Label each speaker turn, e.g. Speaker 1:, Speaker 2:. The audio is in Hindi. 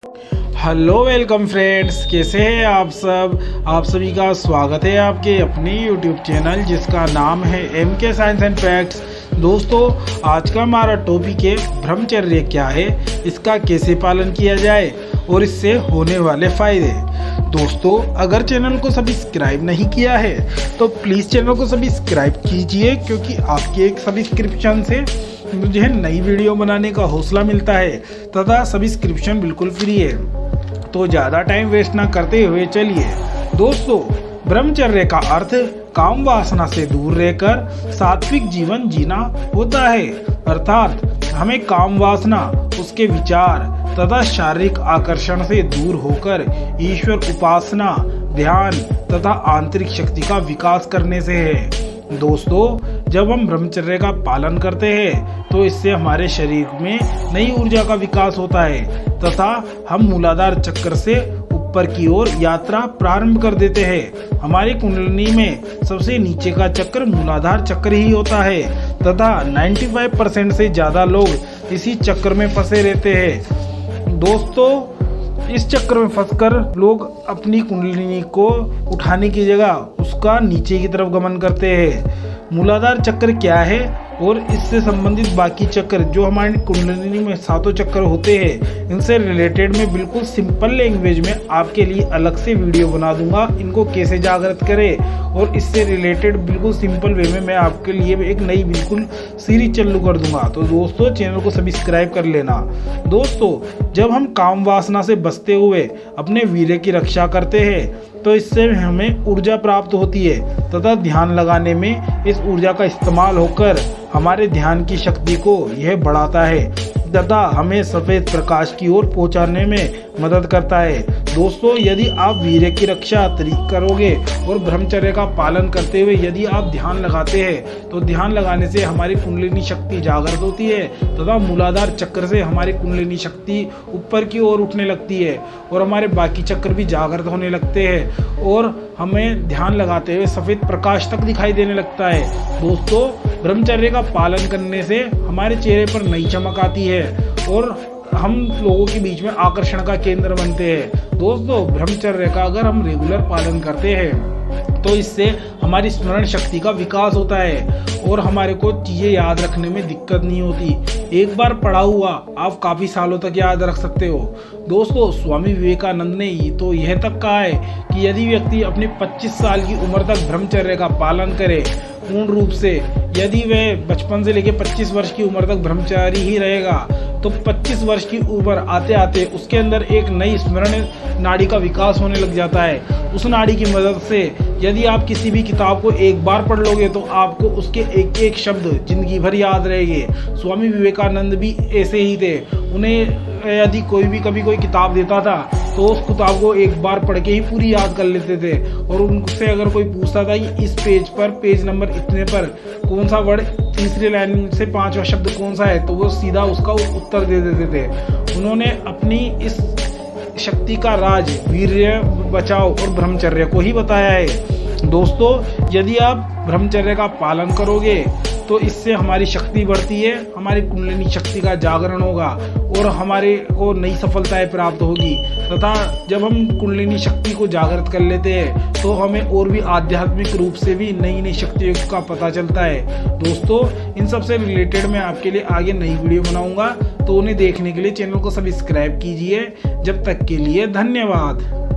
Speaker 1: हेलो वेलकम फ्रेंड्स, कैसे हैं आप सब। आप सभी का स्वागत है आपके अपने यूट्यूब चैनल जिसका नाम है MK साइंस एंड फैक्ट्स। दोस्तों, आज का हमारा टॉपिक है ब्रह्मचर्य क्या है, इसका कैसे पालन किया जाए और इससे होने वाले फायदे। दोस्तों, अगर चैनल को सब्सक्राइब नहीं किया है तो प्लीज़ चैनल को सब्सक्राइब कीजिए, क्योंकि आपके एक सब्सक्रिप्शन से मुझे नई वीडियो बनाने का हौसला मिलता है तथा सब्सक्रिप्शन बिल्कुल फ्री है। तो ज़्यादा टाइम वेस्ट ना करते हुए चलिए। दोस्तों, ब्रह्मचर्य का अर्थ काम वासना से दूर रहकर सात्विक जीवन जीना होता है, अर्थात हमें काम वासना, उसके विचार तथा शारीरिक आकर्षण से दूर होकर ईश्वर उपासना, ध्यान तथा आंतरिक शक्ति का विकास करने से है। दोस्तों, जब हम ब्रह्मचर्य का पालन करते हैं तो इससे हमारे शरीर में नई ऊर्जा का विकास होता है तथा हम मूलाधार चक्र से ऊपर की ओर यात्रा प्रारंभ कर देते हैं। हमारी कुंडलिनी में सबसे नीचे का चक्र मूलाधार चक्र ही होता है तथा 95% से ज़्यादा लोग इसी चक्र में फंसे रहते हैं। दोस्तों, इस चक्र में फंसकर लोग अपनी कुंडलिनी को उठाने की जगह उसका नीचे की तरफ गमन करते हैं। मूलाधार चक्र क्या है और इससे संबंधित बाकी चक्र जो हमारी कुंडलिनी में 7 चक्र होते हैं, इनसे रिलेटेड मैं बिल्कुल सिंपल लैंग्वेज में आपके लिए अलग से वीडियो बना दूंगा। इनको कैसे जागृत करें और इससे रिलेटेड बिल्कुल सिंपल वे में मैं आपके लिए एक नई बिल्कुल सीरीज चालू कर दूंगा। तो दोस्तों, चैनल को सब्सक्राइब कर लेना। दोस्तों, जब हम काम वासना से बचते हुए अपने वीर्य की रक्षा करते हैं तो इससे हमें ऊर्जा प्राप्त होती है तथा ध्यान लगाने में इस ऊर्जा का इस्तेमाल होकर हमारे ध्यान की शक्ति को यह बढ़ाता है तथा हमें सफेद प्रकाश की ओर पहुंचाने में मदद करता है। दोस्तों, यदि आप वीर्य की रक्षा करोगे और ब्रह्मचर्य का पालन करते हुए यदि आप ध्यान लगाते हैं तो ध्यान लगाने से हमारी कुंडलिनी शक्ति जागृत होती है तथा मूलाधार चक्र से हमारी कुंडलिनी शक्ति ऊपर की ओर उठने लगती है और हमारे बाकी चक्र भी जागृत होने लगते हैं और हमें ध्यान लगाते हुए सफेद प्रकाश तक दिखाई देने लगता है। दोस्तों, ब्रह्मचर्य का पालन करने से हमारे चेहरे पर नई चमक आती है और हम लोगों के बीच में आकर्षण का केंद्र बनते हैं। दोस्तों, ब्रह्मचर्य का अगर हम रेगुलर पालन करते हैं तो इससे हमारी स्मरण शक्ति का विकास होता है और हमारे को चीज़ें याद रखने में दिक्कत नहीं होती। एक बार पढ़ा हुआ आप काफ़ी सालों तक याद रख सकते हो। दोस्तों, स्वामी विवेकानंद ने तो यह तक कहा है कि यदि व्यक्ति अपने 25 साल की उम्र तक ब्रह्मचर्य का पालन करे पूर्ण रूप से, यदि वह बचपन से लेकर 25 वर्ष की उम्र तक ब्रह्मचारी ही रहेगा तो 25 वर्ष की उम्र आते आते उसके अंदर एक नई स्मरण नाड़ी का विकास होने लग जाता है। उस नाड़ी की मदद से यदि आप किसी भी किताब को एक बार पढ़ लोगे तो आपको उसके एक एक शब्द जिंदगी भर याद रहेंगे। स्वामी विवेकानंद भी ऐसे ही थे। उन्हें यदि कोई भी कभी कोई किताब देता था तो उस किताब को एक बार पढ़ के ही पूरी याद कर लेते थे और उनसे अगर कोई पूछता था कि इस पेज पर पेज नंबर इतने पर कौन सा वर्ड तीसरी लाइन से 5वां शब्द कौन सा है, तो वो सीधा उसका उत्तर दे देते थे। उन्होंने अपनी इस शक्ति का राज वीर्य, बचाव और ब्रह्मचर्य को ही बताया है। दोस्तों, यदि आप ब्रह्मचर्य का पालन करोगे तो इससे हमारी शक्ति बढ़ती है, हमारी कुंडलिनी शक्ति का जागरण होगा और हमारे को नई सफलताएं प्राप्त होगी तथा जब हम कुंडलिनी शक्ति को जागृत कर लेते हैं तो हमें और भी आध्यात्मिक रूप से भी नई नई शक्तियों का पता चलता है। दोस्तों, इन सब से रिलेटेड मैं आपके लिए आगे नई वीडियो बनाऊंगा, तो उन्हें देखने के लिए चैनल को सब्सक्राइब कीजिए। जब तक के लिए धन्यवाद।